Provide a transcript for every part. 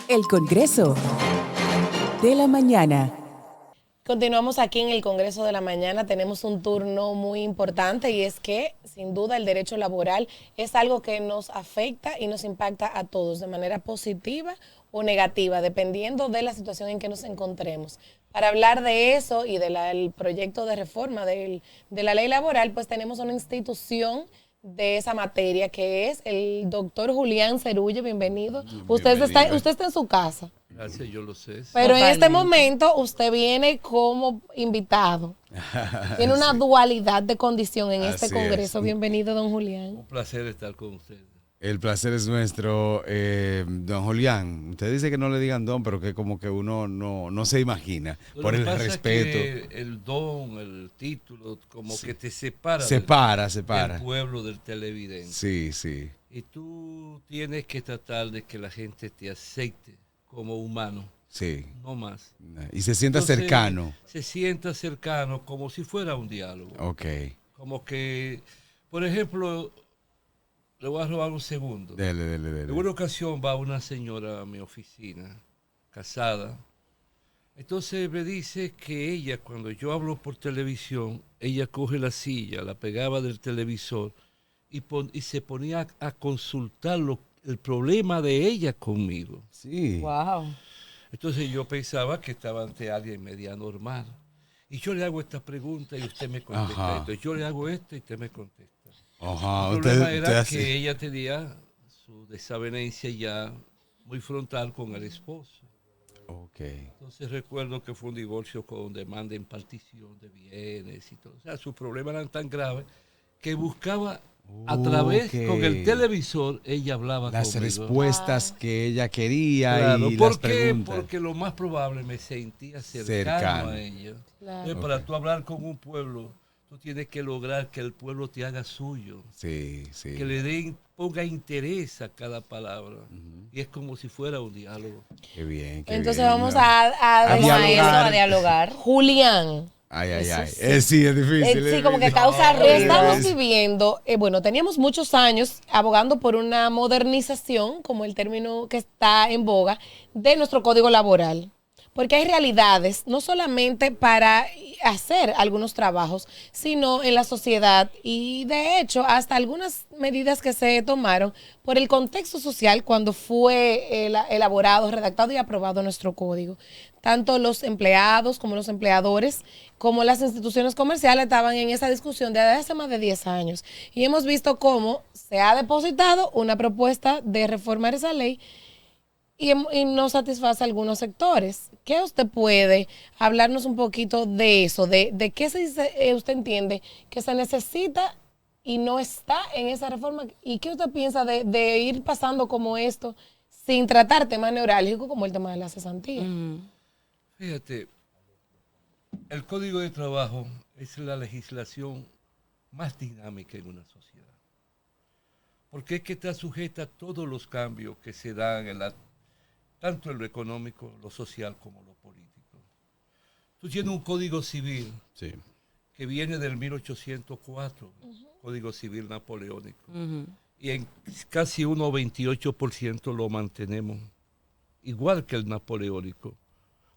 El Congreso de la Mañana. Continuamos aquí en el Congreso de la Mañana. Tenemos un turno muy importante y es que, sin duda, el derecho laboral es algo que nos afecta y nos impacta a todos de manera positiva o negativa, dependiendo de la situación en que nos encontremos. Para hablar de eso y del proyecto de reforma de la ley laboral, pues tenemos una institución de esa materia que es el doctor Julián Cerulle. Bienvenido. Usted está en su casa. Gracias, yo lo sé. Pero Totalmente. en este momento usted viene como invitado. Tiene una dualidad de condición en este Congreso. Bienvenido, don Julián. Un placer estar con usted. El placer es nuestro, don Julián. Usted dice que no le digan don, pero que como que uno no se imagina. Por el respeto. Es que el don, el título, como que te separa. Del pueblo, del televidente. Sí, sí. Y tú tienes que tratar de que la gente te acepte como humano. Sí. No más. Y se sienta cercano. Se sienta cercano, como si fuera un diálogo. Ok. Como que, por ejemplo, le voy a robar un segundo. Dele. En una ocasión va una señora a mi oficina, casada. Entonces me dice que ella, cuando yo hablo por televisión, ella coge la silla, la pegaba del televisor y se ponía a consultar el problema de ella conmigo. Sí. Wow. Entonces yo pensaba que estaba ante alguien media normal. Y yo le hago esta pregunta y usted me contesta esto. Yo le hago esto y usted me contesta. Ajá. El problema era que ella tenía su desavenencia ya muy frontal con el esposo. Okay. Entonces recuerdo que fue un divorcio con demanda en partición de bienes y todo. O sea, sus problemas eran tan graves que buscaba a través, con el televisor, ella hablaba las conmigo. respuestas que ella quería. Claro, y ¿por las qué? preguntas. Porque lo más probable me sentía cercano a ella. Claro. Para tú hablar con un pueblo, tú tienes que lograr que el pueblo te haga suyo. Sí. Que le ponga interés a cada palabra. Y es como si fuera un diálogo. Qué bien. Entonces vamos a dialogar. Julián. Ay. Sí, es difícil. Sí, como que causa ruido. Estamos viviendo, teníamos muchos años abogando por una modernización, como el término que está en boga, de nuestro código laboral. Porque hay realidades, no solamente para hacer algunos trabajos, sino en la sociedad y de hecho hasta algunas medidas que se tomaron por el contexto social cuando fue elaborado, redactado y aprobado nuestro código. Tanto los empleados como los empleadores, como las instituciones comerciales estaban en esa discusión desde hace más de 10 años. Y hemos visto cómo se ha depositado una propuesta de reformar esa ley y no satisface a algunos sectores. ¿Qué usted puede hablarnos un poquito de eso? ¿De qué usted entiende que se necesita y no está en esa reforma? ¿Y qué usted piensa de ir pasando como esto sin tratar temas neurálgicos como el tema de la cesantía? Fíjate, el Código de Trabajo es la legislación más dinámica en una sociedad. Porque es que está sujeta a todos los cambios que se dan tanto en lo económico, lo social como lo político. Tú tienes un Código Civil que viene del 1804, Código Civil napoleónico, y en casi un 28% lo mantenemos, igual que el napoleónico,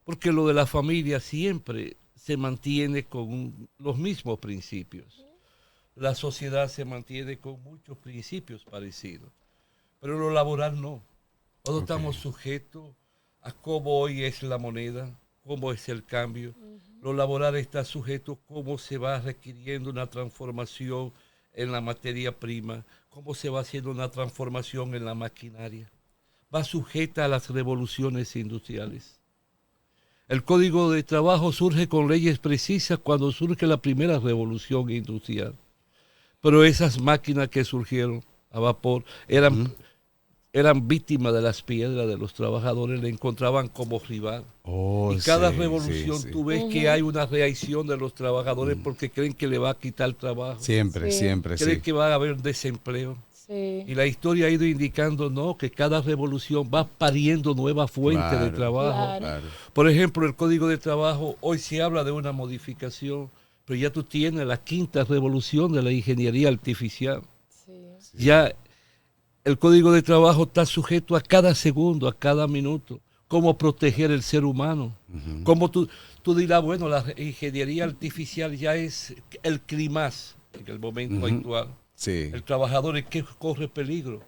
porque lo de la familia siempre se mantiene con los mismos principios. La sociedad se mantiene con muchos principios parecidos, pero lo laboral no. Todos estamos sujetos a cómo hoy es la moneda, cómo es el cambio. Lo laboral está sujeto a cómo se va requiriendo una transformación en la materia prima, cómo se va haciendo una transformación en la maquinaria. Va sujeta a las revoluciones industriales. El Código de Trabajo surge con leyes precisas cuando surge la primera revolución industrial. Pero esas máquinas que surgieron a vapor eran víctimas de las piedras de los trabajadores, le encontraban como rival. Y cada revolución tú ves que hay una reacción de los trabajadores porque creen que le va a quitar trabajo. Siempre. Creen que va a haber desempleo. Y la historia ha ido indicando que cada revolución va pariendo nuevas fuentes de trabajo. Claro. Por ejemplo, el Código de Trabajo, hoy se habla de una modificación, pero ya tú tienes la quinta revolución de la ingeniería artificial. Ya el Código de Trabajo está sujeto a cada segundo, a cada minuto. Cómo proteger el ser humano. Cómo tú dirás, bueno, la ingeniería artificial ya es el clímax en el momento actual. Sí. El trabajador es que corre peligro.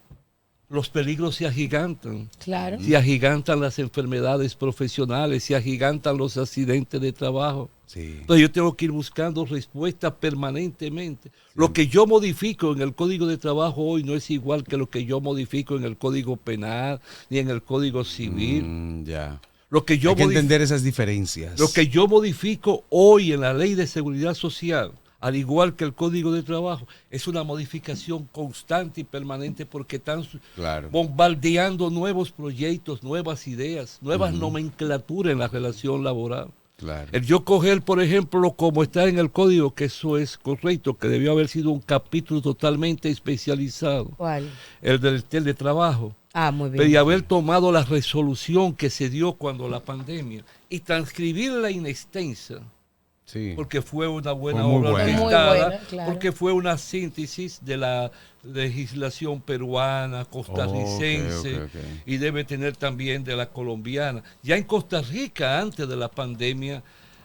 Los peligros se agigantan. Claro. Se agigantan las enfermedades profesionales, se agigantan los accidentes de trabajo. Sí. Entonces yo tengo que ir buscando respuestas permanentemente. Lo que yo modifico en el Código de Trabajo hoy no es igual que lo que yo modifico en el Código Penal ni en el Código Civil. Ya. Lo que yo Hay que entender esas diferencias. Lo que yo modifico hoy en la Ley de Seguridad Social, al igual que el Código de Trabajo, es una modificación constante y permanente porque están bombardeando nuevos proyectos, nuevas ideas, nuevas nomenclaturas en la relación laboral. Claro. El yo coger, por ejemplo, como está en el código, que eso es correcto, que debió haber sido un capítulo totalmente especializado. ¿Cuál? El del teletrabajo. Ah, muy bien. Pero y haber tomado la resolución que se dio cuando la pandemia y transcribirla in extensa. Sí. Porque fue una buena Fue muy obra buena. orquestada, Muy buena, claro. porque fue una síntesis de la legislación peruana, costarricense, Ok. y debe tener también de la colombiana. Ya en Costa Rica, antes de la pandemia,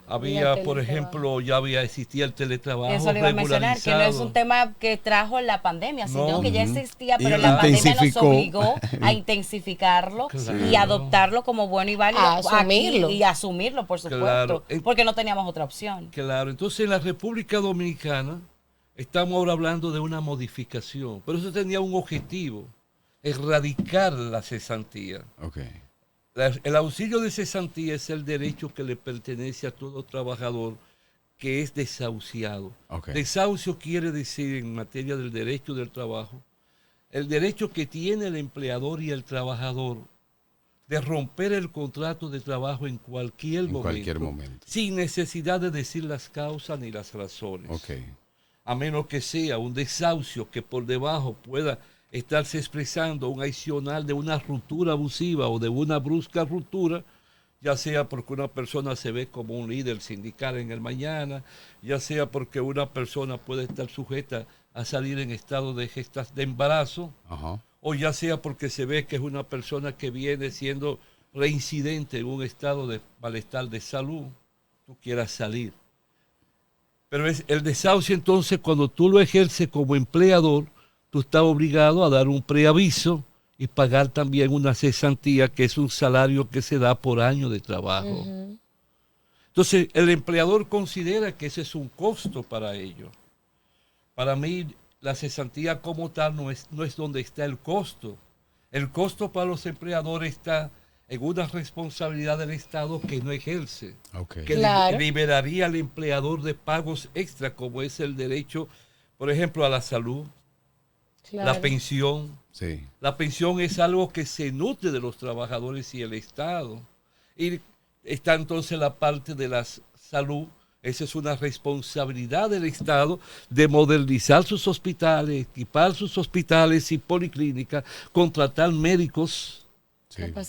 había, por ejemplo, existía el teletrabajo Eso le iba a mencionar, que no es un tema que trajo la pandemia, sino que ya existía, pero la pandemia nos obligó a intensificarlo y adoptarlo como bueno y válido asumirlo. y asumirlo, por supuesto, porque no teníamos otra opción. Claro, entonces en la República Dominicana estamos ahora hablando de una modificación, pero eso tenía un objetivo, erradicar la cesantía. Okay. El auxilio de cesantía es el derecho que le pertenece a todo trabajador que es desahuciado. Okay. Desahucio quiere decir, en materia del derecho del trabajo, el derecho que tiene el empleador y el trabajador de romper el contrato de trabajo en cualquier momento, sin necesidad de decir las causas ni las razones. Okay. A menos que sea un desahucio que por debajo pueda estarse expresando un adicional de una ruptura abusiva o de una brusca ruptura, ya sea porque una persona se ve como un líder sindical en el mañana, ya sea porque una persona puede estar sujeta a salir en estado de embarazo, o ya sea porque se ve que es una persona que viene siendo reincidente en un estado de malestar de salud, tú quieras salir. Pero es el desahucio, entonces, cuando tú lo ejerces como empleador, tú estás obligado a dar un preaviso y pagar también una cesantía, que es un salario que se da por año de trabajo. Entonces, el empleador considera que ese es un costo para ellos. Para mí, la cesantía como tal no es donde está el costo. El costo para los empleadores está en una responsabilidad del Estado que no ejerce, que liberaría al empleador de pagos extra, como es el derecho, por ejemplo, a la salud, la pensión. Sí. La pensión es algo que se nutre de los trabajadores y el Estado. Y está entonces la parte de la salud. Esa es una responsabilidad del Estado de modernizar sus hospitales, equipar sus hospitales y policlínicas, contratar médicos,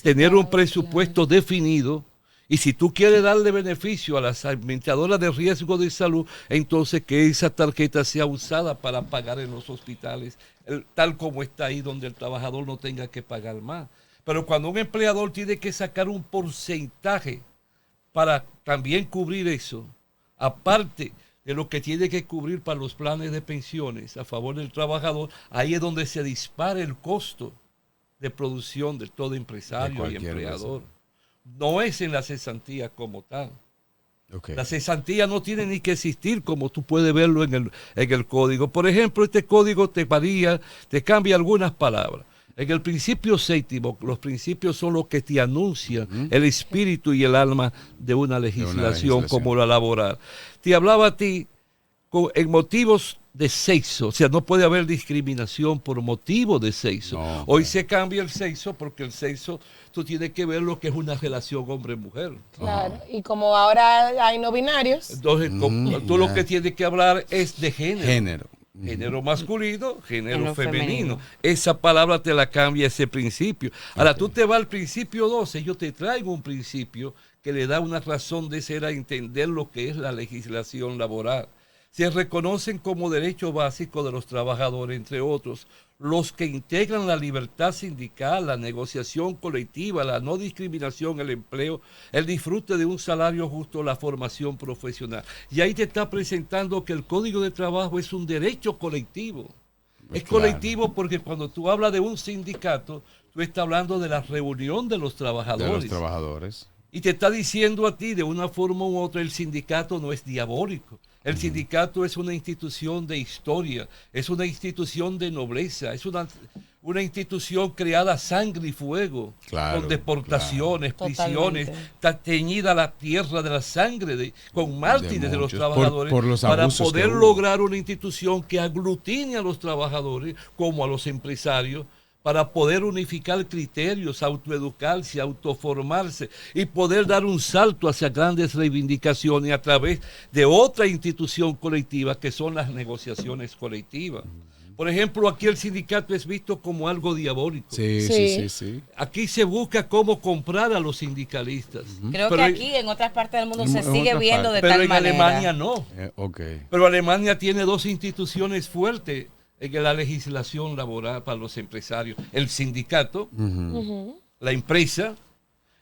tener un presupuesto definido. Y si tú quieres darle beneficio a las administradoras de riesgo de salud, entonces que esa tarjeta sea usada para pagar en los hospitales, tal como está ahí, donde el trabajador no tenga que pagar más. Pero cuando un empleador tiene que sacar un porcentaje para también cubrir eso, aparte de lo que tiene que cubrir para los planes de pensiones a favor del trabajador, ahí es donde se dispara el costo de producción de todo empresario y empleador. No es en la cesantía como tal. La cesantía no tiene ni que existir, como tú puedes verlo en el código. Por ejemplo, este código te cambia algunas palabras. En el principio séptimo, los principios son los que te anuncian el espíritu y el alma de una legislación como la laboral. Te hablaba a ti en motivos de sexo, o sea, no puede haber discriminación por motivo de sexo. No, hoy se cambia el sexo porque el sexo, tú tienes que ver lo que es una relación hombre-mujer. Claro, y como ahora hay no binarios. Entonces, tú lo que tienes que hablar es de género. Género masculino, género femenino. Esa palabra te la cambia ese principio. Ahora, tú te vas al principio 12, yo te traigo un principio que le da una razón de ser a entender lo que es la legislación laboral. se reconocen como derecho básico de los trabajadores, entre otros, los que integran la libertad sindical, la negociación colectiva, la no discriminación, el empleo, el disfrute de un salario justo, la formación profesional. Y ahí te está presentando que el Código de Trabajo es un derecho colectivo. Es colectivo porque cuando tú hablas de un sindicato, tú estás hablando de la reunión de los trabajadores. De los trabajadores. Y te está diciendo a ti, de una forma u otra, el sindicato no es diabólico. El sindicato es una institución de historia, es una institución de nobleza, es una institución creada a sangre y fuego, con deportaciones, prisiones, está teñida la tierra de la sangre, con mártires de los trabajadores, por los para abusos poder lograr una institución que aglutine a los trabajadores como a los empresarios, para poder unificar criterios, autoeducarse, autoformarse y poder dar un salto hacia grandes reivindicaciones a través de otra institución colectiva que son las negociaciones colectivas. Por ejemplo, aquí el sindicato es visto como algo diabólico. Sí. Aquí se busca cómo comprar a los sindicalistas. Creo que aquí en otras partes del mundo se sigue viendo de tal manera. Pero en Alemania no. Okay. Pero Alemania tiene dos instituciones fuertes en la legislación laboral para los empresarios. El sindicato, la empresa,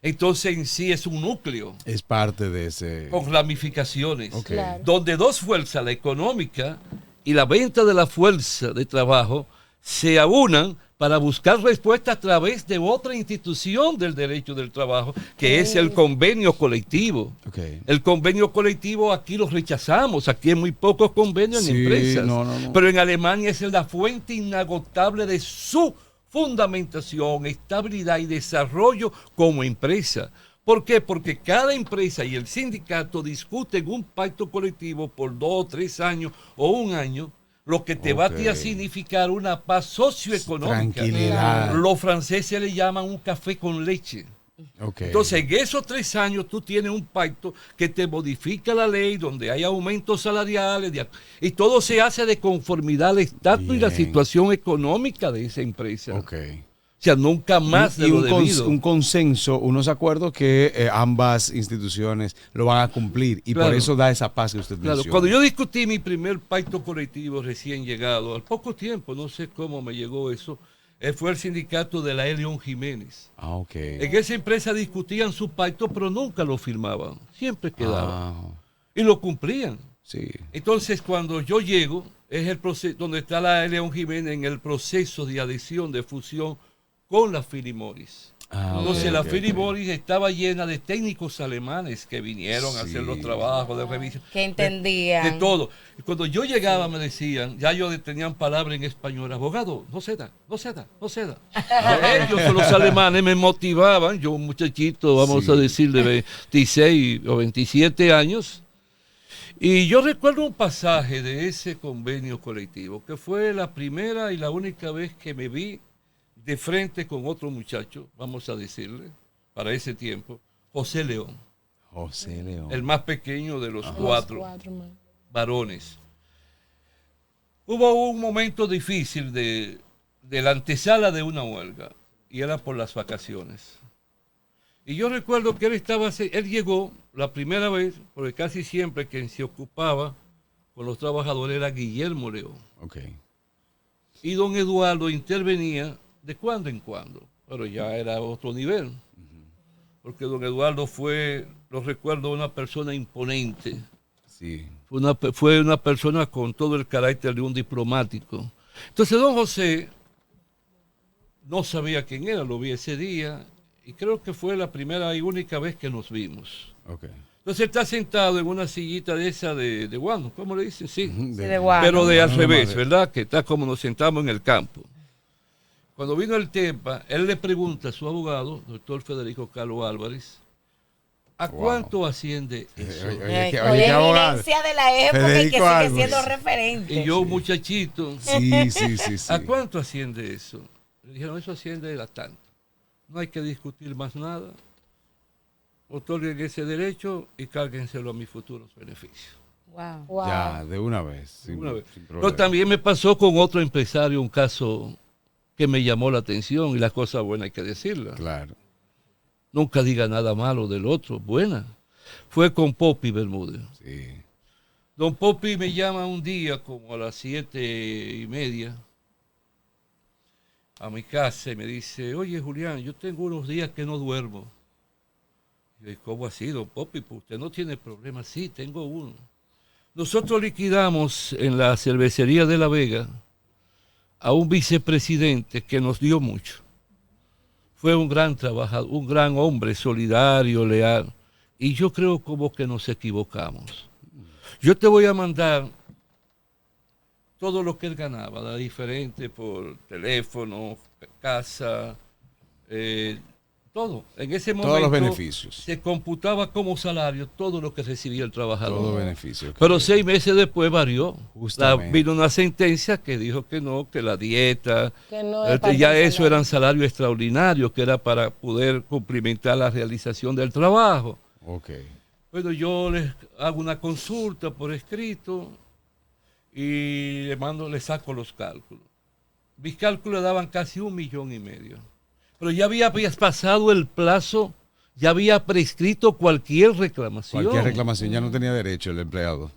entonces en sí es un núcleo. Es parte de ese... Con ramificaciones. Okay. Claro. Donde dos fuerzas, la económica y la venta de la fuerza de trabajo, se aunan para buscar respuesta a través de otra institución del derecho del trabajo, que es el convenio colectivo. Okay. El convenio colectivo aquí lo rechazamos, aquí hay muy pocos convenios en empresas, no. pero en Alemania es la fuente inagotable de su fundamentación, estabilidad y desarrollo como empresa. ¿Por qué? Porque cada empresa y el sindicato discuten un pacto colectivo por 2 o 3 años o un año, lo que te va a ti a significar una paz socioeconómica. Tranquilidad. Los franceses le llaman un café con leche. Okay. Entonces, en esos 3 años tú tienes un pacto que te modifica la ley, donde hay aumentos salariales, y todo se hace de conformidad al estatus y la situación económica de esa empresa. Okay. O sea, nunca más de lo debido. Un consenso, unos acuerdos que ambas instituciones lo van a cumplir y por eso da esa paz que usted menciona. Cuando yo discutí mi primer pacto colectivo recién llegado, al poco tiempo, no sé cómo me llegó eso, fue el sindicato de la E. León Jiménez. Okay. En esa empresa discutían su pacto, pero nunca lo firmaban, siempre quedaban. Y lo cumplían. Sí. Entonces, cuando yo llego, es el proceso donde está la E. León Jiménez en el proceso de adhesión, de fusión con la Philip Morris. Entonces la Philip Morris estaba llena de técnicos alemanes que vinieron a hacer los trabajos de revisión. Que entendían. De todo. Y cuando yo llegaba me decían, ya ellos tenían palabras en español, abogado, no ceda. Ellos, los alemanes, me motivaban, yo un muchachito, vamos a decir, de 26 o 27 años. Y yo recuerdo un pasaje de ese convenio colectivo, que fue la primera y la única vez que me vi de frente con otro muchacho, vamos a decirle, para ese tiempo, José León. José León. El más pequeño de los 4 varones. Hubo un momento difícil de la antesala de una huelga, y era por las vacaciones. Y yo recuerdo que él llegó la primera vez, porque casi siempre quien se ocupaba con los trabajadores era Guillermo León. Okay. Y don Eduardo intervenía de cuando en cuando, pero ya era otro nivel, porque don Eduardo fue, lo recuerdo, una persona imponente, fue una persona con todo el carácter de un diplomático. Entonces don José no sabía quién era, lo vi ese día, y creo que fue la primera y única vez que nos vimos. Okay. Entonces él está sentado en una sillita de esa de guano, ¿cómo le dicen? Sí, de guano. Pero de al revés, ¿verdad? Que está como nos sentamos en el campo. Cuando vino el tema, él le pregunta a su abogado, doctor Federico Carlos Álvarez, ¿a cuánto asciende eso? Oye, eminencia de la época Federico y que sigue siendo referente. Y yo, muchachito, sí. ¿A cuánto asciende eso? Le dijeron, eso asciende a tanto. No hay que discutir más nada. Otorguen ese derecho y cárguenselo a mis futuros beneficios. Wow. Ya, de una vez. Sin Pero también me pasó con otro empresario un caso que me llamó la atención, y las cosas buenas hay que decirlas. Claro. Nunca diga nada malo del otro, buena. Fue con Popi Bermúdez. Sí. Don Popi me llama un día como a las 7:30 a mi casa y me dice, oye Julián, yo tengo unos días que no duermo. Y yo, ¿cómo así, don Popi? Pues usted no tiene problema. Sí, tengo uno. Nosotros liquidamos en la cervecería de La Vega a un vicepresidente que nos dio mucho. Fue un gran trabajador, un gran hombre, solidario, leal. Y yo creo como que nos equivocamos. Yo te voy a mandar todo lo que él ganaba, la diferente por teléfono, casa, todo. En ese momento todos los beneficios. se computaba como salario todo lo que recibía el trabajador. Todo beneficio. Pero 6 meses después varió. Justamente. Vino una sentencia que dijo que no, que la dieta, Que no es parte ya del eso salario. eran salarios extraordinarios, que era para poder cumplimentar la realización del trabajo. Ok. Bueno, yo les hago una consulta por escrito y le saco los cálculos. Mis cálculos daban casi 1,5 millones. Pero ya había pasado el plazo, ya había prescrito cualquier reclamación. Cualquier reclamación ya no tenía derecho el empleado.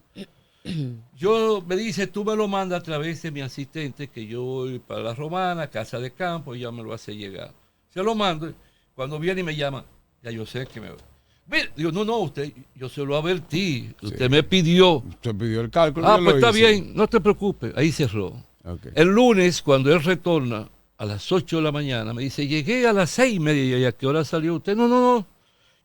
Yo me dice, tú me lo mandas a través de mi asistente, que yo voy para la Romana, Casa de Campo, y ya me lo hace llegar. Se lo mando, cuando viene y me llama, ya yo sé que me... Mira, digo, no, usted, yo se lo advertí, usted me pidió. Usted pidió el cálculo. Ah, yo pues lo está hice. bien, no te preocupes, ahí cerró. Okay. El lunes, cuando él retorna a las 8 de la mañana, me dice, llegué a las 6:30, ¿y a qué hora salió usted? No,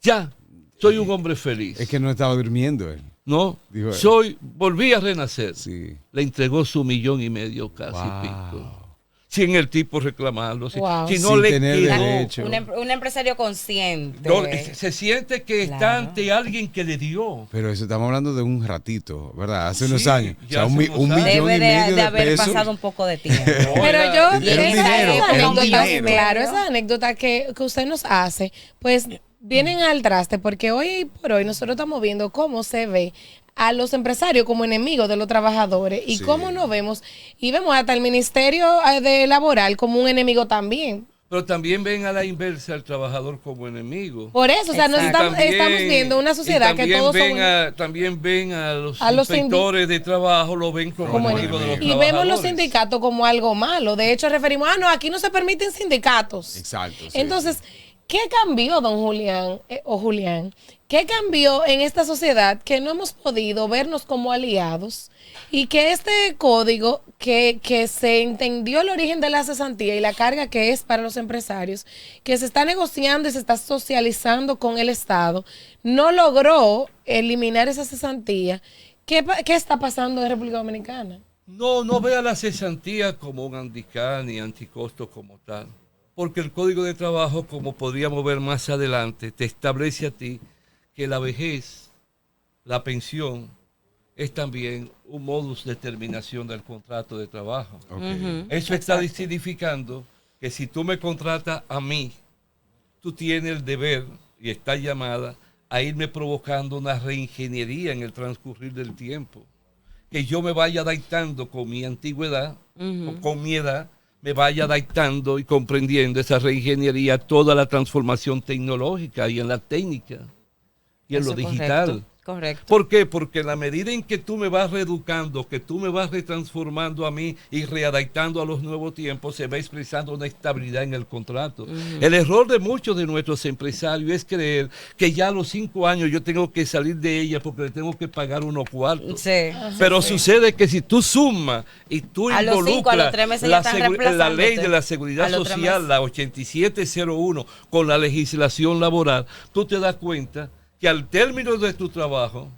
ya, soy un hombre feliz. Es que no estaba durmiendo él. No, Dijo él. volví a renacer. Sí. Le entregó su 1,5 millones casi pico. Sin el tipo reclamarlo. Wow. Si no Sin le tener quedó. derecho. Un empresario consciente. No, se siente que está Claro. ante alguien que le dio. Pero eso estamos hablando de un ratito, ¿verdad? Hace Sí, unos años. O ya sea, hace unos un años. millón Debe y medio de de haber pesos. pasado un poco de tiempo. Pero yo, Era un dinero, esa era un anécdota, dinero. claro, esa anécdota que usted nos hace, pues vienen al traste, porque hoy por hoy nosotros estamos viendo cómo se ve a los empresarios como enemigos de los trabajadores y Sí. cómo nos vemos, y vemos hasta el Ministerio de Laboral como un enemigo también. Pero también ven a la inversa al trabajador como enemigo. Por eso, o sea, nos Exacto. estamos viendo una sociedad que todos son... También ven a los A los inspectores de trabajo, lo ven como enemigos de los y vemos trabajadores. los sindicatos como algo malo. De hecho, referimos, no, aquí no se permiten sindicatos. Exacto. sí. Entonces, ¿qué cambió, don Julián o Julián? ¿Qué cambió en esta sociedad que no hemos podido vernos como aliados? Y que este código, que se entendió el origen de la cesantía y la carga que es para los empresarios, que se está negociando y se está socializando con el Estado, no logró eliminar esa cesantía. ¿Qué está pasando en República Dominicana? No vea la cesantía como un handicap ni anticosto como tal. Porque el Código de Trabajo, como podríamos ver más adelante, te establece a ti que la vejez, la pensión, es también un modus de terminación del contrato de trabajo. Ok. Eso está significando que si tú me contratas a mí, tú tienes el deber y estás llamada a irme provocando una reingeniería en el transcurrir del tiempo. Que yo me vaya adaptando con mi antigüedad, o con mi edad, me vaya adaptando y comprendiendo esa reingeniería, toda la transformación tecnológica y en la técnica y en Eso lo es digital. Correcto. ¿Por qué? Porque en la medida en que tú me vas reeducando, que tú me vas retransformando a mí y readaptando a los nuevos tiempos, se va expresando una estabilidad en el contrato. El error de muchos de nuestros empresarios es creer que ya a los 5 años yo tengo que salir de ella porque le tengo que pagar unos cuartos. Sí. Pero sucede que si tú sumas y tú A los 5, a los involucras 3 meses ya están la reemplazándote. ley de la seguridad A los 3 social, meses. la 8701, con la legislación laboral, tú te das cuenta que al término de tu trabajo,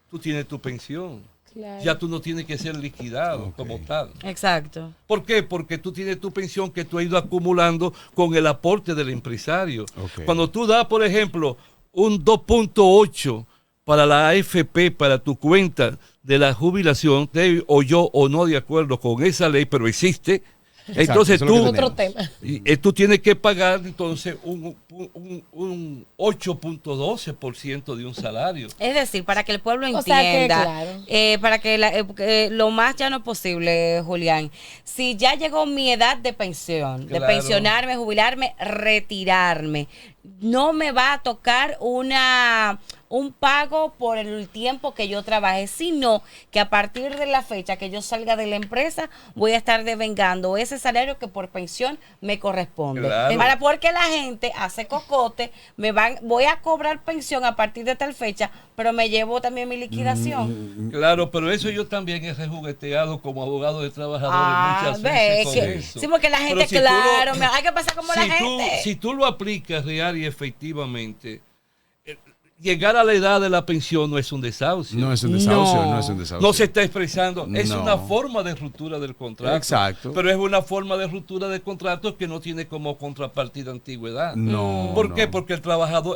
tú tienes tu pensión. Claro. Ya tú no tienes que ser liquidado como tal. Exacto. ¿Por qué? Porque tú tienes tu pensión que tú has ido acumulando con el aporte del empresario. Ok. Cuando tú das, por ejemplo, un 2.8 para la AFP, para tu cuenta de la jubilación, o yo o no de acuerdo con esa ley, pero existe, entonces eso es lo que tú, Otro tenemos. tema. tú tienes que pagar entonces un 8.12% de un salario. Es decir, para que el pueblo O sea que, entienda, claro. para que lo más llano posible, Julián, si ya llegó mi edad de pensión, de Claro. pensionarme, jubilarme, retirarme, no me va a tocar un pago por el tiempo que yo trabajé, sino que a partir de la fecha que yo salga de la empresa voy a estar devengando ese salario que por pensión me corresponde. Claro. Para porque la gente hace cocote, voy a cobrar pensión a partir de tal fecha, pero me llevo también mi liquidación. Claro, pero eso yo también he rejugueteado como abogado de trabajadores muchas veces con eso. Sí, porque la gente, Pero si claro, hay que pasar como la si gente. Si tú lo aplicas real y efectivamente, llegar a la edad de la pensión no es un desahucio. No es un desahucio, no es un desahucio. No se está expresando. Es No. una forma de ruptura del contrato. Exacto. Pero es una forma de ruptura del contrato que no tiene como contrapartida antigüedad. No. ¿Por qué? no. Porque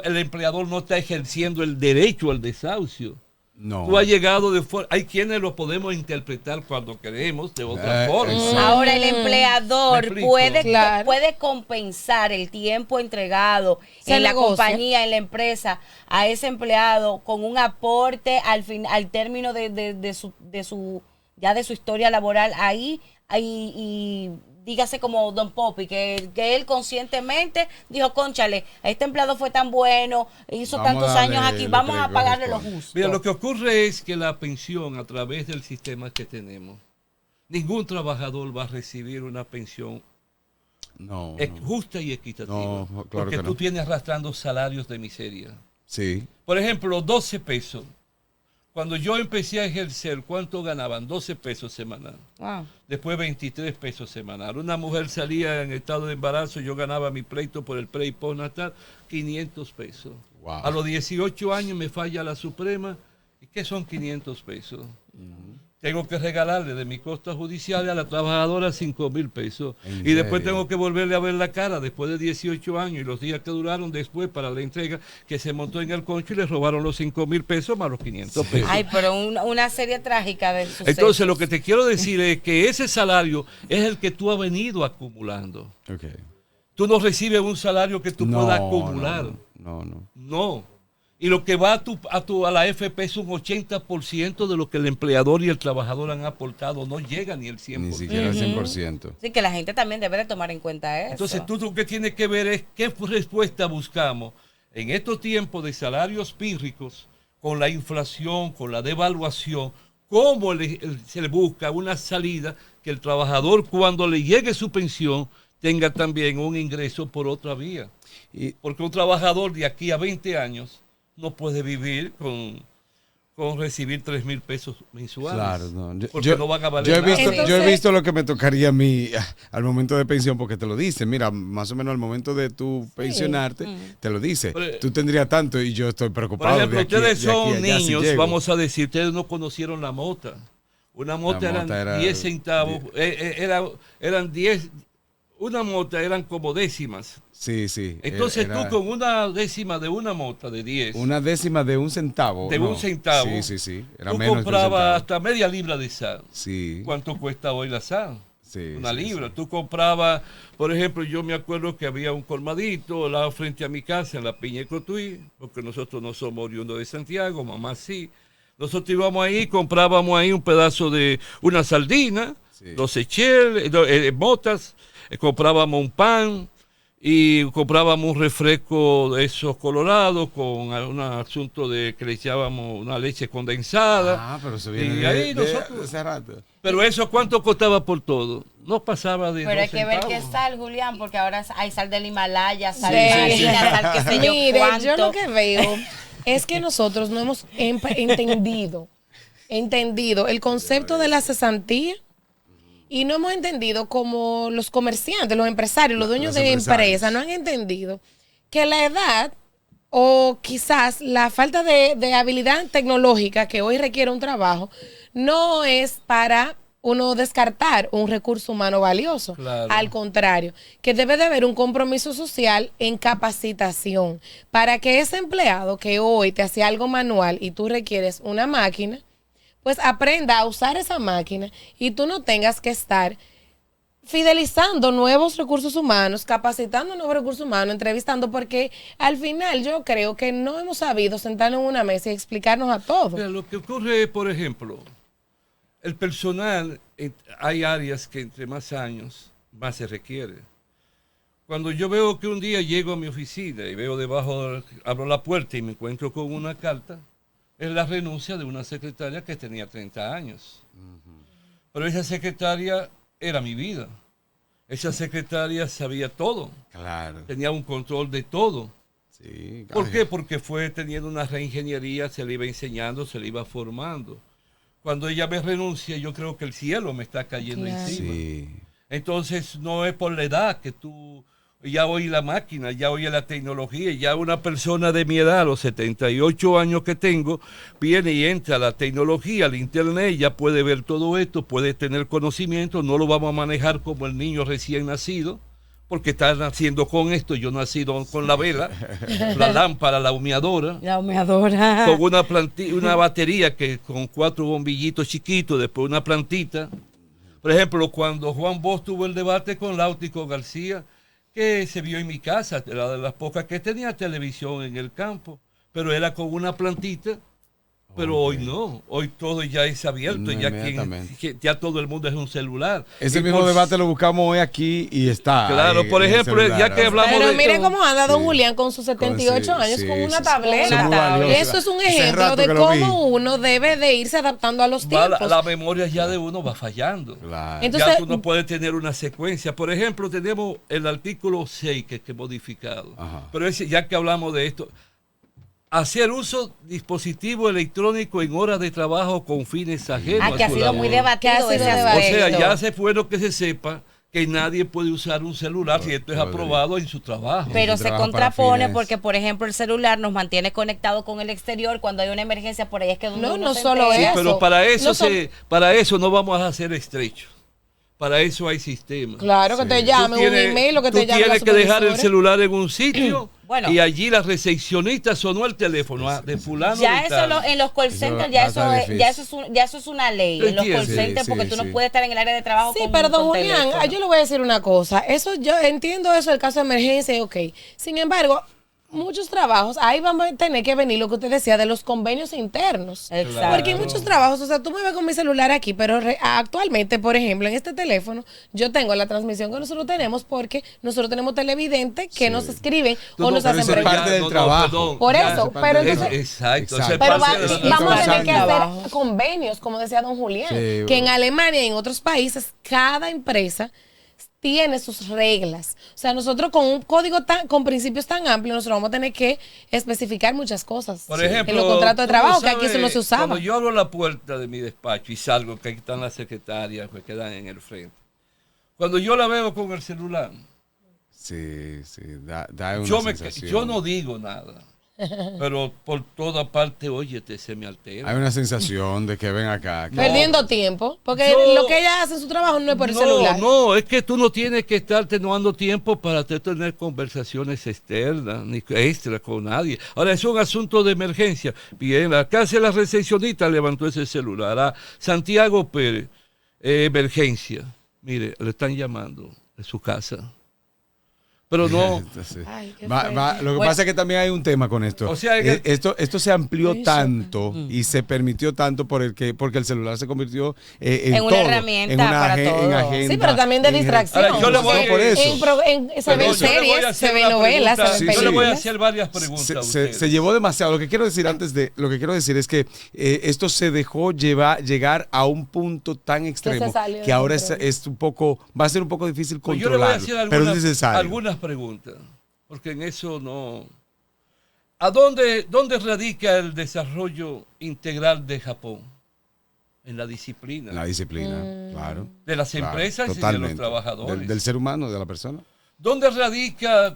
el empleador no está ejerciendo el derecho al desahucio. No. Tú has llegado de forma. Hay quienes lo podemos interpretar cuando queremos de otra forma. exacto. Ahora el ¿Me empleador explico? Claro. puede compensar el tiempo entregado Se en la negocia. compañía, en la empresa, a ese empleado con un aporte al término de su historia laboral ahí y dígase como Don Popi, que él conscientemente dijo, cónchale, este empleado fue tan bueno, hizo Vamos a tantos darle años aquí, lo vamos que a le pagarle lo corresponde. justo. Mira, lo que ocurre es que la pensión, a través del sistema que tenemos, ningún trabajador va a recibir una pensión No. justa y equitativa. No, claro porque que tú no. tienes arrastrando salarios de miseria. Sí. Por ejemplo, 12 pesos. Cuando yo empecé a ejercer, ¿cuánto ganaban? 12 pesos semanal. Wow. Después 23 pesos semanal. Una mujer salía en estado de embarazo, yo ganaba mi pleito por el pre y postnatal, 500 pesos. Wow. A los 18 años me falla la Suprema. ¿Y qué son 500 pesos? Tengo que regalarle de mi costa judicial a la trabajadora 5,000 pesos. ¿En Y después serio? tengo que volverle a ver la cara después de 18 años y los días que duraron después para la entrega, que se montó en el concho y le robaron los 5,000 pesos más los 500 pesos. Ay, pero una serie trágica de sucesos. Entonces lo que te quiero decir es que ese salario es el que tú has venido acumulando. Ok. Tú no recibes un salario que tú No, puedas acumular. No. No. Y lo que va a la FP es un 80% de lo que el empleador y el trabajador han aportado. No llega ni el 100%. Ni siquiera el 100%. Sí, que la gente también debe de tomar en cuenta eso. Entonces tú lo que tienes que ver es qué respuesta buscamos en estos tiempos de salarios pírricos, con la inflación, con la devaluación, cómo se le busca una salida que el trabajador cuando le llegue su pensión tenga también un ingreso por otra vía. Porque un trabajador de aquí a 20 años no puede vivir con recibir 3,000 pesos mensuales. Claro, no. Porque no van a valer yo he nada. visto, Entonces- yo he visto lo que me tocaría a mí al momento de pensión, porque te lo dice. Mira, más o menos al momento de tu pensionarte, te lo dice. Pero- Tú tendrías tanto y yo estoy Por preocupado. ejemplo, de aquí- ustedes de aquí son a allá si niños, llego. vamos a decir, ustedes no conocieron la mota. Una mota La mota eran era 10 centavos, eran 10, una mota eran como décimas. Sí, sí. Entonces era tú con una décima de una mota de 10, una décima de un centavo. de ¿no? un centavo, Sí. Era tú menos que un comprabas centavo. hasta media libra de sal. Sí. ¿Cuánto cuesta hoy la sal? Sí, Una sí, libra. sí. Tú comprabas, por ejemplo, yo me acuerdo que había un colmadito al lado frente a mi casa, en la Piña de Cotuí, porque nosotros no somos oriundos de Santiago, mamá sí. Nosotros íbamos ahí, comprábamos ahí un pedazo de una sardina, Sí. 12 motas, comprábamos un pan y comprábamos un refresco de esos colorados con un asunto de que le echábamos una leche condensada. Ah, pero se viene Y ahí de nosotros- hace rato. Pero eso, ¿cuánto costaba por todo? No pasaba de Pero 2 hay que ver qué centavos. sal, Julián, porque ahora hay sal del Himalaya, sal Sí. marina, sal qué sé yo Mire, cuánto. yo lo que veo es que nosotros no hemos entendido el concepto de la cesantía y no hemos entendido como los comerciantes, los empresarios, los dueños Los de empresarios. empresas no han entendido que la edad o quizás la falta de habilidad tecnológica que hoy requiere un trabajo no es para uno descartar un recurso humano valioso. Claro. Al contrario, que debe de haber un compromiso social en capacitación para que ese empleado que hoy te hace algo manual y tú requieres una máquina, pues aprenda a usar esa máquina y tú no tengas que estar fidelizando nuevos recursos humanos, capacitando nuevos recursos humanos, entrevistando, porque al final yo creo que no hemos sabido sentarnos en una mesa y explicarnos a todos. Mira, lo que ocurre es, por ejemplo, el personal, hay áreas que entre más años, más se requiere. Cuando yo veo que un día llego a mi oficina y veo debajo, abro la puerta y me encuentro con una carta, es la renuncia de una secretaria que tenía 30 años. Pero esa secretaria era mi vida. Esa secretaria sabía todo. Claro. Tenía un control de todo. Sí, ¿Por qué? Porque fue teniendo una reingeniería, se le iba enseñando, se le iba formando. Cuando ella me renuncia, yo creo que el cielo me está cayendo Claro. encima. Sí. Entonces no es por la edad que tú ya oí la máquina, ya oí la tecnología, ya una persona de mi edad, los 78 años que tengo, viene y entra a la tecnología, al internet, ya puede ver todo esto, puede tener conocimiento, no lo vamos a manejar como el niño recién nacido, porque está naciendo con esto, yo nacido con la vela, la lámpara, la humeadora, La humeadora. con una batería que con 4 bombillitos chiquitos, después una plantita. Por ejemplo, cuando Juan Bosch tuvo el debate con Láutico García, que se vio en mi casa, era de las pocas que tenía televisión en el campo, pero era con una plantita, pero hoy no, hoy todo ya es abierto, ya, ya todo el mundo es un celular. Ese mismo debate lo buscamos hoy aquí y está. Claro, por en el ejemplo, celular, ya que hablamos Pero de... miren cómo anda don Sí. Julián con sus 78 años sí, con una sí. tableta. Eso es muy valioso. Eso es un Hace ejemplo rato de que lo vi. cómo uno debe de irse adaptando a los tiempos. la memoria ya de uno va fallando. Claro. Entonces- Ya tú no puedes tener una secuencia. Por ejemplo, tenemos el artículo 6 que es modificado. Ajá. Pero ya que hablamos de esto, hacer uso dispositivo electrónico en horas de trabajo con fines ajenos. Ah, que a ha su sido labor. muy Que ha debatido sido ese debatido. O sea, aspecto. ya se fue lo que se sepa que nadie puede usar un celular si esto es Podría. aprobado en su trabajo. Pero su se trabajo para contrapone fines. porque, por ejemplo, el celular nos mantiene conectado con el exterior. Cuando hay una emergencia por ahí es que donde No, uno no se solo entera. Sí, eso. pero para eso, No son- para eso no vamos a hacer estrecho. Para eso hay sistemas. Claro, que te llame un email o que te llame la tienes que dejar el supervisora. celular en un sitio Bueno. y allí la recepcionista sonó el teléfono de fulano. Ya de eso tal. en los call Eso centers, va ya a estar eso, difícil. ya eso es una ley. Yo En los call entiendo. centers, Sí, porque sí, tú no sí. puedes estar en el área de trabajo Sí, con pero don con Julián, teléfono. yo le voy a decir una cosa. Eso yo entiendo eso, el caso de emergencia, ok. Sin embargo, muchos trabajos, ahí vamos a tener que venir lo que usted decía de los convenios internos. Exacto. Porque hay muchos trabajos, o sea, tú me ves con mi celular aquí, pero actualmente, por ejemplo, en este teléfono, yo tengo la transmisión que nosotros tenemos porque nosotros tenemos televidentes que nos escriben No, o no, nos pero hacen eso es preguntas. parte del trabajo. Por ya, eso, esa pero parte entonces... exacto. Exacto. Pero parte de la- vamos a tener que trabajo. hacer convenios, como decía don Julián, Sí, que bueno. en Alemania y en otros países cada empresa tiene sus reglas. O sea, nosotros con un código con principios tan amplios, nosotros vamos a tener que especificar muchas cosas. Por ejemplo, en los contratos de tú no trabajo, que aquí eso no sabes, se usaba. Cuando yo abro la puerta de mi despacho y salgo, que ahí están las secretarias que quedan en el frente. Cuando yo la veo con el celular, Sí, da una yo sensación. no digo nada. Pero por toda parte, óyete, se me altera. Hay una sensación de que ven acá. que- Perdiendo tiempo, porque Yo- lo que ella hace en su trabajo no es por el celular. No, es que tú no tienes que estar tomando tiempo para tener conversaciones externas, ni extra con nadie. Ahora, es un asunto de emergencia. Bien, acá se la recepcionista levantó ese celular. A Santiago Pérez, emergencia. Mire, le están llamando de su casa. Pero no, Entonces, Ay, qué lo que Bueno. pasa es que también hay un tema con esto. O sea, que- esto se amplió Ay, tanto y se permitió tanto porque el celular se convirtió en En una todo, herramienta en una para en todo. agenda, Sí, pero también de en- distracción. Ahora, yo le voy- Porque por eso. se ven Perdón, yo le voy a series, hacer se ven una novelas, pregunta. se ven Yo le voy a películas. hacer varias preguntas a se ustedes. llevó demasiado. Lo que quiero decir es que esto se dejó llegar a un punto tan extremo salió que de ahora control. va a ser un poco difícil Pues yo le voy a controlarlo, hacer pero es necesario. algunas preguntas, porque en eso no... ¿A dónde radica el desarrollo integral de Japón? En la disciplina. La disciplina, claro. De las Claro, empresas y de los totalmente. trabajadores. Del ser humano, de la persona. ¿Dónde radica,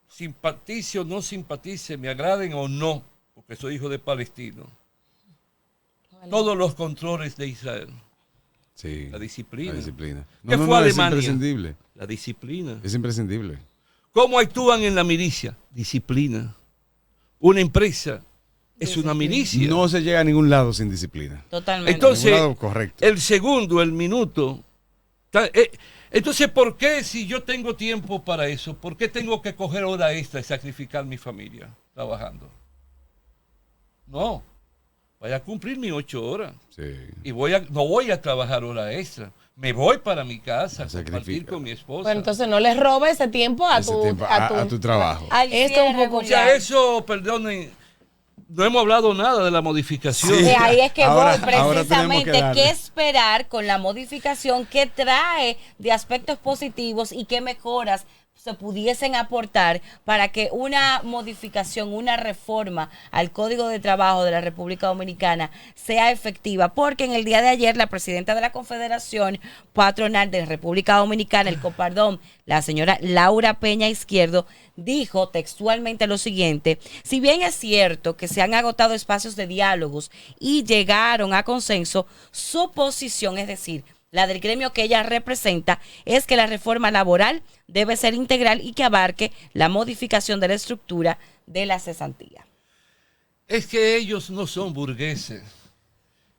simpatice o no simpatice, me agraden o no, porque soy hijo de palestino, todos los controles de Israel? Sí. La disciplina. La disciplina. ¿Qué fue es Alemania? imprescindible. La disciplina. Es imprescindible. ¿Cómo actúan en la milicia? Disciplina. Una empresa es una milicia. No se llega a ningún lado sin disciplina. Totalmente. Entonces, ningún lado correcto. el segundo, el minuto. Entonces, ¿por qué si yo tengo tiempo para eso, por qué tengo que coger hora extra y sacrificar mi familia trabajando? No. voy a cumplir mis 8 horas. Sí. Y no voy a trabajar hora extra. Me voy para mi casa a A compartir sacrificar. con mi esposa. Bueno, entonces no les robe ese tiempo a Ese tu, tiempo a tu trabajo. Al Esto es un cierre, poco- O sea, Julián. eso, perdonen, no hemos hablado nada de la modificación. Sí. De ahí es que Ahora- voy ahora tenemos precisamente que darle. qué esperar con la modificación, qué trae de aspectos positivos y qué mejoras se pudiesen aportar para que una modificación, una reforma al Código de Trabajo de la República Dominicana sea efectiva, porque en el día de ayer la presidenta de la Confederación Patronal de la República Dominicana, el Copardón, la señora Laura Peña Izquierdo, dijo textualmente lo siguiente: si bien es cierto que se han agotado espacios de diálogos y llegaron a consenso, su posición, es decir, la del gremio que ella representa, es que la reforma laboral debe ser integral y que abarque la modificación de la estructura de la cesantía. Es que ellos no son burgueses.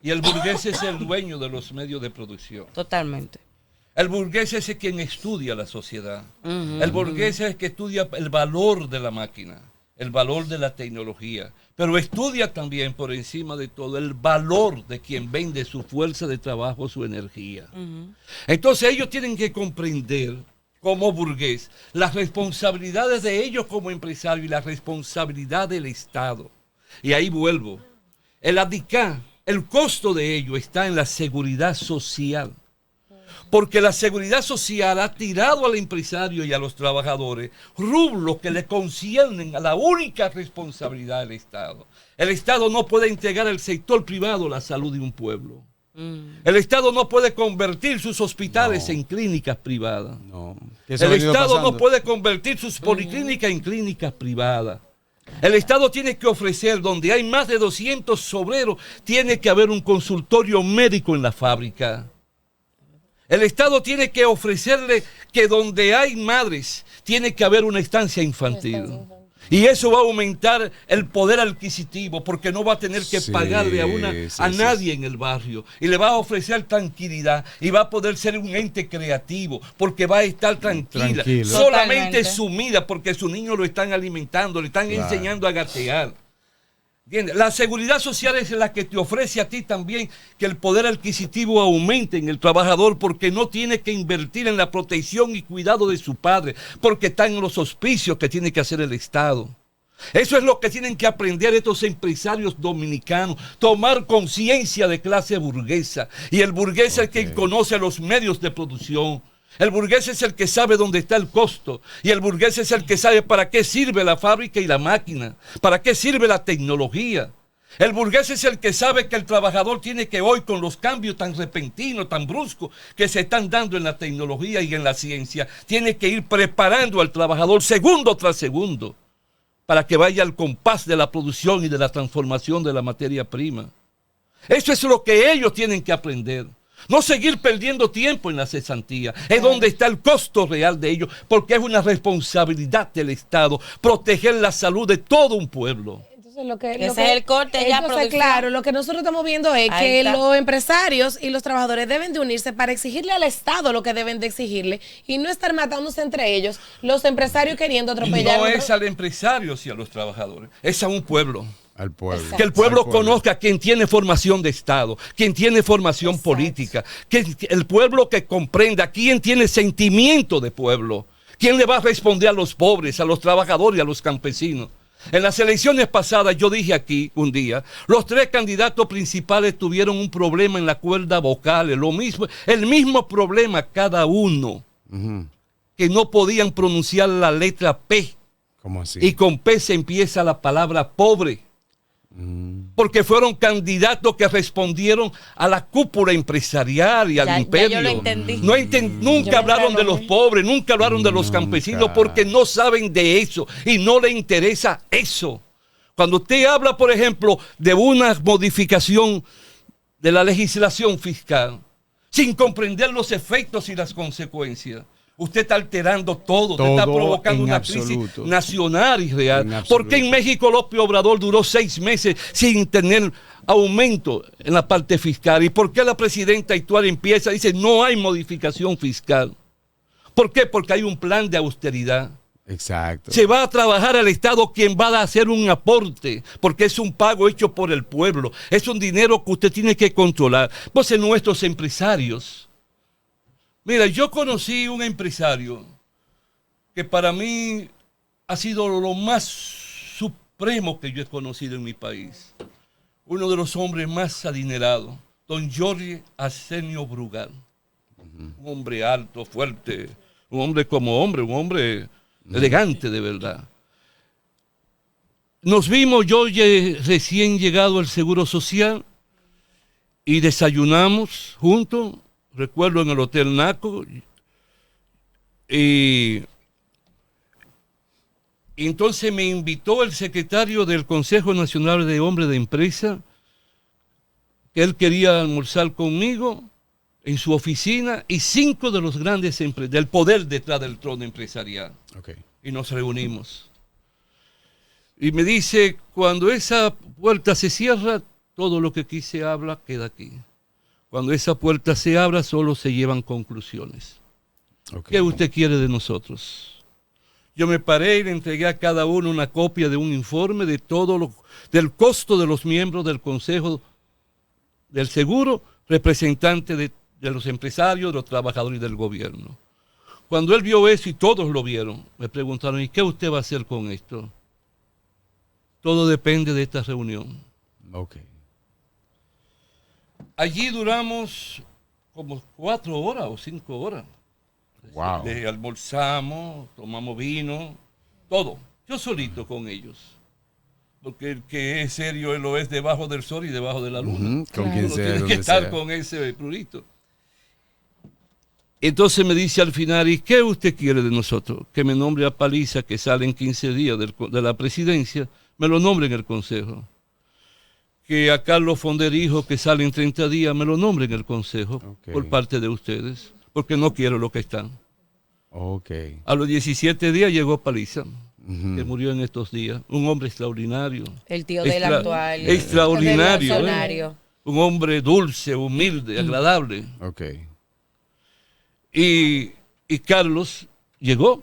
Y el burgués es el dueño de los medios de producción. Totalmente. El burgués es el quien estudia la sociedad. El burgués es el que estudia el valor de la máquina, el valor de la tecnología, pero estudia también por encima de todo el valor de quien vende su fuerza de trabajo, su energía. Entonces ellos tienen que comprender como burgués las responsabilidades de ellos como empresarios y la responsabilidad del Estado. Y ahí vuelvo. El ADICA, el costo de ello está en la seguridad social. Porque la seguridad social ha tirado al empresario y a los trabajadores rublos que le conciernen a la única responsabilidad del Estado. El Estado no puede entregar al sector privado la salud de un pueblo. El Estado no puede convertir sus hospitales en clínicas privadas. No. Eso ha El venido Estado pasando. no puede convertir sus policlínicas en clínicas privadas. El Estado tiene que ofrecer, donde hay más de 200 obreros, tiene que haber un consultorio médico en la fábrica. El Estado tiene que ofrecerle que donde hay madres, tiene que haber una estancia infantil. Y eso va a aumentar el poder adquisitivo, porque no va a tener que Sí, pagarle sí, a sí, nadie sí. en el barrio. Y le va a ofrecer tranquilidad y va a poder ser un ente creativo, porque va a estar tranquila, Tranquilo. solamente Totalmente. sumida, porque su niño lo están alimentando, le están Claro. enseñando a gatear. ¿Entiendes? La seguridad social es la que te ofrece a ti también que el poder adquisitivo aumente en el trabajador, porque no tiene que invertir en la protección y cuidado de su padre, porque están en los auspicios que tiene que hacer el Estado. Eso es lo que tienen que aprender estos empresarios dominicanos, tomar conciencia de clase burguesa. Y el burgués es el que conoce los medios de producción. El burgués es el que sabe dónde está el costo. Y el burgués es el que sabe para qué sirve la fábrica y la máquina. Para qué sirve la tecnología. El burgués es el que sabe que el trabajador tiene que hoy, con los cambios tan repentinos, tan bruscos que se están dando en la tecnología y en la ciencia, tiene que ir preparando al trabajador segundo tras segundo para que vaya al compás de la producción y de la transformación de la materia prima. Eso es lo que ellos tienen que aprender. No seguir perdiendo tiempo en la cesantía. Es donde está el costo real de ello, porque es una responsabilidad del Estado proteger la salud de todo un pueblo. Entonces, lo que, Ese lo que- es el corte ya, entonces, producción. claro, lo que nosotros estamos viendo es Ahí que está. los empresarios y los trabajadores deben de unirse para exigirle al Estado lo que deben de exigirle y no estar matándose entre ellos, los empresarios queriendo atropellar. No a otro- es al empresario y a los trabajadores, es a un pueblo. Al pueblo. Que el pueblo Al pueblo. conozca a quien tiene formación de Estado, quien tiene formación política, que el pueblo que comprenda quién tiene sentimiento de pueblo, quién le va a responder a los pobres, a los trabajadores y a los campesinos. En las elecciones pasadas yo dije aquí un día, los 3 candidatos principales tuvieron un problema en la cuerda vocal, el mismo problema cada uno, que no podían pronunciar la letra P. ¿Cómo así? Y con P se empieza la palabra pobre. Porque fueron candidatos que respondieron a la cúpula empresarial y al Ya imperio. yo lo entendí. No nunca Yo hablaron de me los pobres, nunca hablaron de los campesinos, porque no saben de eso y no les interesa eso. Cuando usted habla, por ejemplo, de una modificación de la legislación fiscal, sin comprender los efectos y las consecuencias, usted está alterando todo, usted está Todo provocando en una absoluto. crisis nacional y real. En absoluto. ¿Por qué en México López Obrador duró 6 meses sin tener aumento en la parte fiscal? ¿Y por qué la presidenta actual empieza y dice no hay modificación fiscal? ¿Por qué? Porque hay un plan de austeridad. Exacto. Se va a trabajar al Estado quien va a hacer un aporte, porque es un pago hecho por el pueblo. Es un dinero que usted tiene que controlar. Pues en nuestros empresarios. Mira, yo conocí un empresario que para mí ha sido lo más supremo que yo he conocido en mi país. Uno de los hombres más adinerados, don Jorge Arsenio Brugal. Un hombre alto, fuerte, un hombre como hombre, un hombre elegante de verdad. Nos vimos, yo recién llegado al Seguro Social, y desayunamos juntos, recuerdo en el Hotel Naco, y entonces me invitó el secretario del Consejo Nacional de Hombres de Empresa, que él quería almorzar conmigo en su oficina, y 5 de los grandes del poder detrás del trono empresarial. Okay. Y nos reunimos. Y me dice, cuando esa puerta se cierra, todo lo que aquí se habla queda aquí. Cuando esa puerta se abra, solo se llevan conclusiones. Okay. ¿Qué usted quiere de nosotros? Yo me paré y le entregué a cada uno una copia de un informe de del costo de los miembros del Consejo del Seguro, representante de los empresarios, de los trabajadores y del gobierno. Cuando él vio eso y todos lo vieron, me preguntaron, ¿y qué usted va a hacer con esto? Todo depende de esta reunión. Okay. Allí duramos como 4 horas o 5 horas. Wow. Almorzamos, tomamos vino, todo. Yo solito con ellos. Porque el que es serio él lo es debajo del sol y debajo de la luna. Con quien Uno sea, tiene que donde estar sea. con ese prurito. Entonces me dice al final, ¿y qué usted quiere de nosotros? Que me nombre a Paliza, que sale en 15 días de la presidencia, me lo nombre en el Consejo. Que a Carlos Fonderijo, que sale en 30 días, me lo nombre en el Consejo, Okay. por parte de ustedes, porque no quiero lo que están. Okay. A los 17 días llegó Paliza, Ujú. que murió en estos días, un hombre extraordinario. El tío del actual. Extraordinario. Del Bolsonaro. Un hombre dulce, humilde, agradable. Okay. Y Carlos llegó.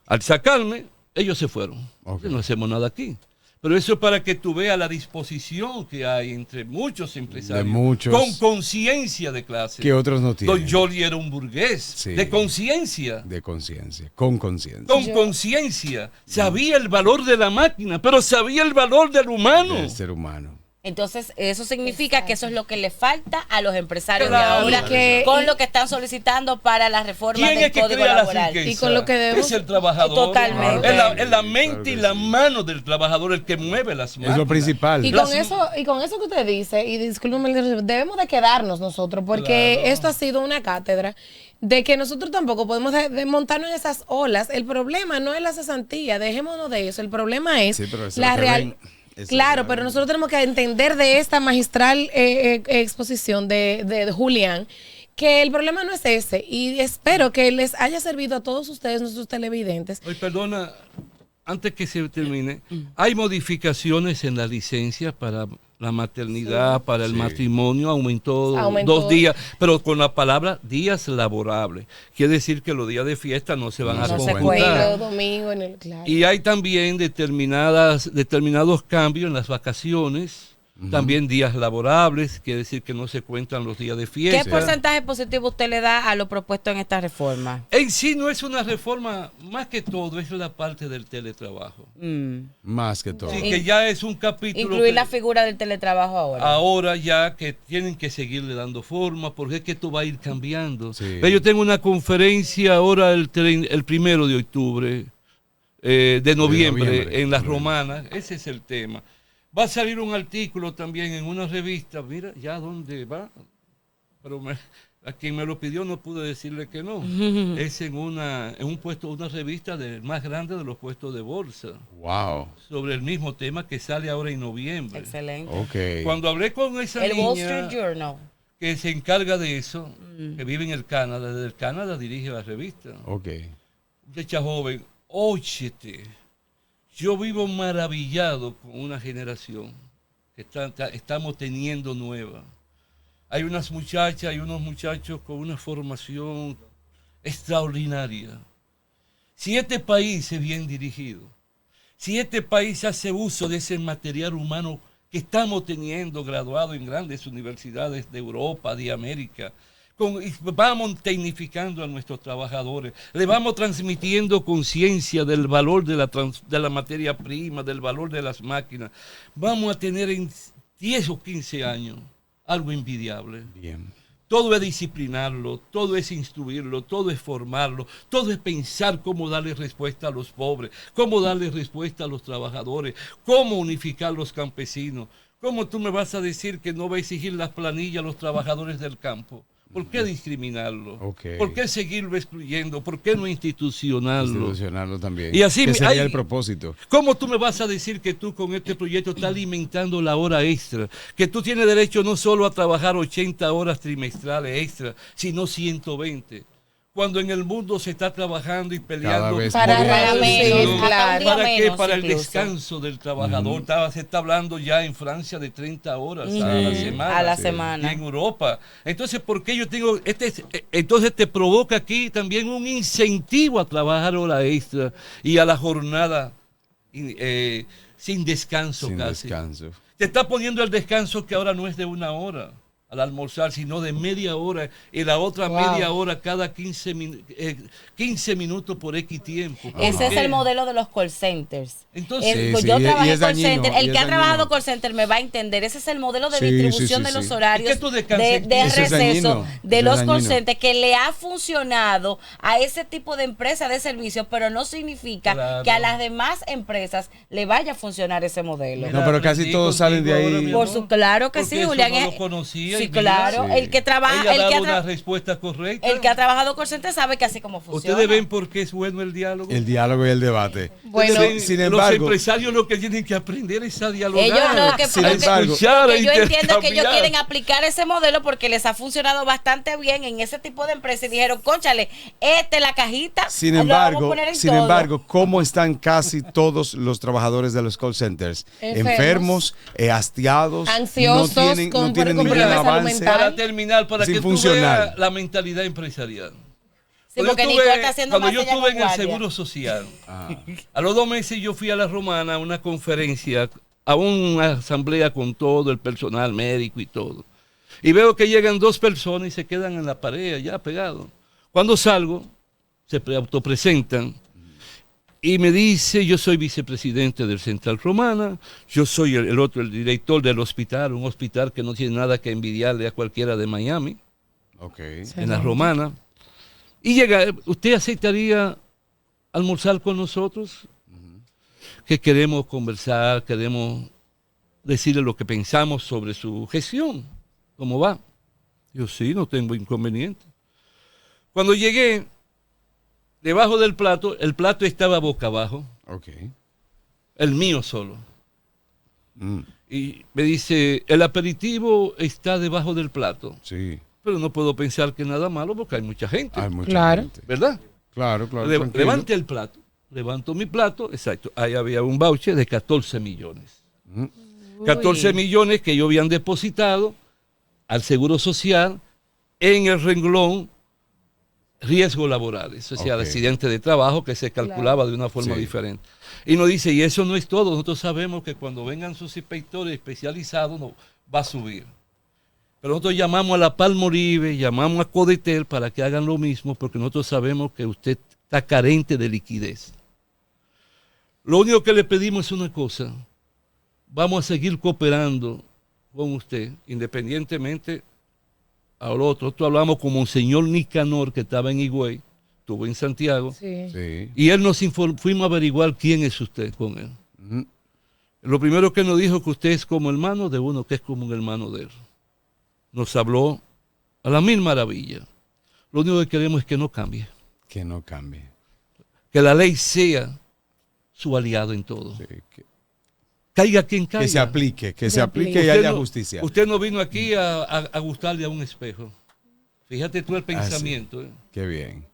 Al sacarme, ellos se fueron. Ok. No hacemos nada aquí. Pero eso es para que tú veas la disposición que hay entre muchos empresarios. De muchos. Con conciencia de clase. Que otros no tienen. Don Jordi era un burgués. Sí. De conciencia. De conciencia. Con conciencia. Con conciencia. Sabía el valor de la máquina, pero sabía el valor del humano. Del ser humano. Entonces, eso significa que eso es lo que le falta a los empresarios Claro. de ahora, con lo que están solicitando para la reforma ¿Quién del es que Código crea la Laboral. riqueza? Y con lo que debemos- Es el trabajador. Totalmente. Es la mente y la mano del trabajador el que mueve las máquinas. Es lo principal. Y con eso que usted dice, y discúlpeme, debemos de quedarnos nosotros, porque Claro. esto ha sido una cátedra de que nosotros tampoco podemos de montarnos en esas olas. El problema no es la cesantía, dejémonos de eso. El problema es Sí, pero eso la es lo que real. ven. Eso Claro, es lo que pero ven. nosotros tenemos que entender de esta magistral exposición de Julián que el problema no es ese, y espero que les haya servido a todos ustedes, nuestros televidentes. Oye, perdona, antes que se termine, hay modificaciones en la licencia para la maternidad, para el Sí. matrimonio, aumentó Aumentó. 2 días, pero con la palabra días laborables. Quiere decir que los días de fiesta no se van No a se computar. cuentan. Domingo, domingo, en el, claro. Y hay también determinados cambios en las vacaciones, también días laborables, quiere decir que no se cuentan los días de ¿Qué fiesta. porcentaje positivo usted le da a lo propuesto en esta reforma? En sí no es una reforma, más que todo es la parte del teletrabajo. Más que todo. Sí, que ya es un capítulo Incluir que la figura del teletrabajo ahora. ahora ya que tienen que seguirle dando forma, porque es que esto va a ir cambiando. Sí. Pero yo tengo una conferencia ahora el 1 de octubre, de noviembre, en las Romanas, ese es el tema. Va a salir un artículo también en una revista, mira ya dónde va, pero a quien me lo pidió no pude decirle que no. Es en un puesto, una revista más grande de los puestos de bolsa, Wow. sobre el mismo tema que sale ahora en noviembre. Excelente. Ok. Cuando hablé con esa El Wall niña Street Journal. que se encarga de eso, que vive en el Canadá, desde el Canadá dirige la revista. Ok. Muchacha joven, óyete, yo vivo maravillado con una generación que estamos teniendo nueva. Hay unas muchachas y unos muchachos con una formación extraordinaria. Si este país es bien dirigido, si este país hace uso de ese material humano que estamos teniendo graduado en grandes universidades de Europa, de América, vamos tecnificando a nuestros trabajadores, le vamos transmitiendo conciencia del valor de la materia prima, del valor de las máquinas, vamos a tener en 10 o 15 años algo envidiable. Bien. Todo es disciplinarlo, todo es instruirlo, todo es formarlo, todo es pensar cómo darle respuesta a los pobres, cómo darle respuesta a los trabajadores, cómo unificar los campesinos. ¿Cómo tú me vas a decir que no va a exigir las planillas a los trabajadores del campo? ¿Por qué discriminarlo? Okay. ¿Por qué seguirlo excluyendo? ¿Por qué no institucionarlo? Institucionarlo también. Y así ¿Qué sería el propósito? ¿Cómo tú me vas a decir que tú con este proyecto estás alimentando la hora extra? Que tú tienes derecho no solo a trabajar 80 horas trimestrales extra, sino 120. Cuando en el mundo se está trabajando y peleando para menos, claro. ¿Para qué? menos Para el incluso. descanso del trabajador. Se está hablando ya en Francia de 30 horas a la semana. A la Sí. semana. Y en Europa. Entonces, ¿por qué yo tengo entonces te provoca aquí también un incentivo a trabajar hora extra y a la jornada sin descanso Sin casi? descanso. Te está poniendo el descanso que ahora no es de 1 hora al almorzar, sino de media hora y la otra media hora cada 15 minutos por X tiempo. Ese es ¿Qué? el modelo de los call centers. Entonces, Sí, Yo sí, trabajé y es call dañino, center. y El es que ha trabajado dañino. call center me va a entender. Ese es el modelo de Sí, distribución sí, de sí, los sí. horarios ¿Y qué tú descansas de en ti? Eso es receso dañino, de eso es los call dañino. centers que le ha funcionado a ese tipo de empresa de servicios, pero no significa Claro. que a las demás empresas le vaya a funcionar ese modelo. No, pero casi aprendí todos salen de contigo ahí. ahora, mi Por amor, su, claro que porque sí, eso Julián. no lo conocía Sí, y mira, claro. Sí. El que trabaja, ella ha el que dado ha una tra- respuesta correcta. el que ha trabajado call center sabe que así como funciona. Ustedes ven por qué es bueno el diálogo. El diálogo y el debate. Bueno, Ustedes ven, sin los embargo, empresarios lo que tienen que aprender es a dialogar. Ellos lo que, Sin lo que- embargo, escuchar, lo a que yo entiendo es que ellos intercambiar. quieren aplicar ese modelo porque les ha funcionado bastante bien en ese tipo de empresas y dijeron, cónchale, esta es la cajita. Sin lo vamos a embargo, poner en todo". ¿cómo están casi todos los trabajadores de los call centers? Enfermos. Hastiados, Ansiosos, no tienen con ningún problemas de salud avance. mental. Para terminar, para Sin que tú funcionar. veas la mentalidad empresarial. Sí, porque Nicole está haciendo cuando más yo señas estuve con en el guardia. Seguro Social, a los 2 meses yo fui a la Romana a una conferencia, a una asamblea con todo el personal médico y todo. Y veo que llegan 2 personas y se quedan en la pared allá pegados. Cuando salgo, se autopresentan y me dice, yo soy vicepresidente del Central Romana, yo soy el otro, el director del hospital, un hospital que no tiene nada que envidiarle a cualquiera de Miami, Ok. en la Romana. Y llega, ¿usted aceptaría almorzar con nosotros? Que queremos conversar, queremos decirle lo que pensamos sobre su gestión, cómo va. Yo sí, no tengo inconveniente. Cuando llegué, debajo del plato, el plato estaba boca abajo, Ok. el mío solo. Mm, Y me dice, el aperitivo está debajo del plato, sí. pero no puedo pensar que nada malo porque hay mucha gente, Hay mucha Claro. gente. ¿verdad? Claro, claro. Le- tranquilo. levante el plato. Levanto mi plato, exacto. Ahí había un voucher de 14 millones. 14 millones que ellos habían depositado al Seguro Social en el renglón riesgos laborales, o sea, Ok. accidente de trabajo que se calculaba de una forma Sí. diferente. Y nos dice, y eso no es todo, nosotros sabemos que cuando vengan sus inspectores especializados no, va a subir. Pero nosotros llamamos a la Palmolive, llamamos a Codetel para que hagan lo mismo, porque nosotros sabemos que usted está carente de liquidez. Lo único que le pedimos es una cosa, vamos a seguir cooperando con usted, independientemente a lo otro. Nosotros hablamos con Monseñor Nicanor, que estaba en Higüey, estuvo en Santiago, Sí. Sí. y él nos fuimos a averiguar quién es usted con él. Ujú. Lo primero que nos dijo que usted es como hermano de uno que es como un hermano de él. Nos habló a la mil maravillas. Lo único que queremos es que no cambie, Que no cambie. que la ley sea su aliado en todo. Sí, que Caiga quien caiga. se aplique, que se aplique y Usted haya no- justicia. Usted no vino aquí a gustarle a un espejo. Fíjate tú el pensamiento. Qué bien.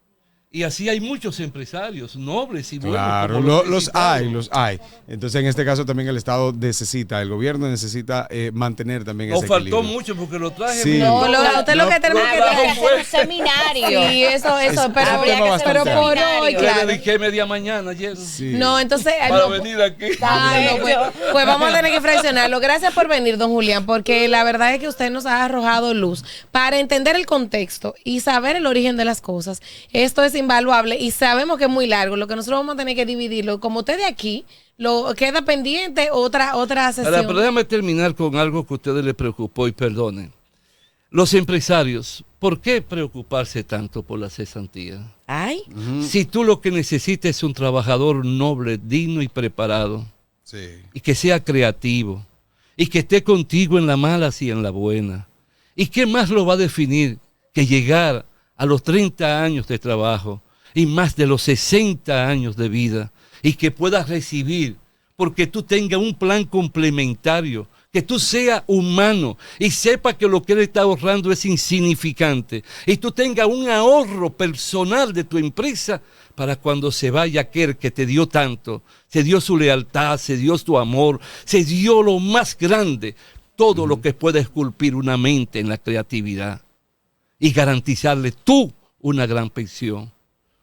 Y así hay muchos empresarios nobles y buenos. Claro, como los hay, citados. los hay. Entonces, en este caso también el Estado necesita, el gobierno necesita mantener también Nos ese faltó equilibrio. mucho porque lo traje. Sí. bien. No, usted lo que tenemos que Hay que traer. hacer un seminario. Sí, eso, pero, un tema bastante pero por amplio. hoy, Le claro. dediqué media mañana ayer Sí. No, entonces. para no, venir aquí. no, pues vamos a tener que fraccionarlo. Gracias por venir, don Julián, porque la verdad es que usted nos ha arrojado luz para entender el contexto y saber el origen de las cosas. Esto es invaluable y sabemos que es muy largo. Lo que nosotros vamos a tener que dividirlo, como usted de aquí, lo queda pendiente otra sesión. Ahora, pero déjame terminar con algo que a ustedes les preocupó y perdonen. Los empresarios, ¿por qué preocuparse tanto por la cesantía? Ay, Si tú lo que necesitas es un trabajador noble, digno y preparado, Sí. y que sea creativo, y que esté contigo en la mala y en la buena. ¿Y qué más lo va a definir que llegar a los 30 años de trabajo y más de los 60 años de vida y que puedas recibir porque tú tengas un plan complementario, que tú seas humano y sepas que lo que él está ahorrando es insignificante y tú tengas un ahorro personal de tu empresa para cuando se vaya aquel que te dio tanto, se dio su lealtad, se dio su amor, se dio lo más grande, todo lo que puede esculpir una mente en la creatividad y garantizarle tú una gran pensión.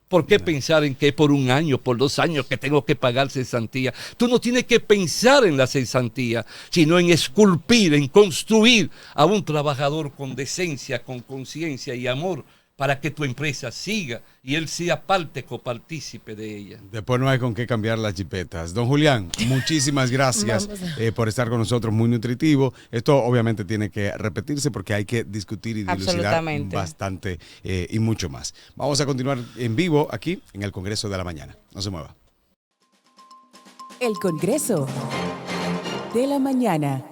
¿Por qué pensar en que por 1 año, por 2 años que tengo que pagar cesantía? Tú no tienes que pensar en la cesantía, sino en esculpir, en construir a un trabajador con decencia, con conciencia y amor para que tu empresa siga y él sea parte copartícipe de ella. Después no hay con qué cambiar las chipetas. Don Julián, muchísimas gracias por estar con nosotros, muy nutritivo. Esto obviamente tiene que repetirse porque hay que discutir y dilucidar Absolutamente. bastante y mucho más. Vamos a continuar en vivo aquí en el Congreso de la Mañana. No se mueva. El Congreso de la Mañana.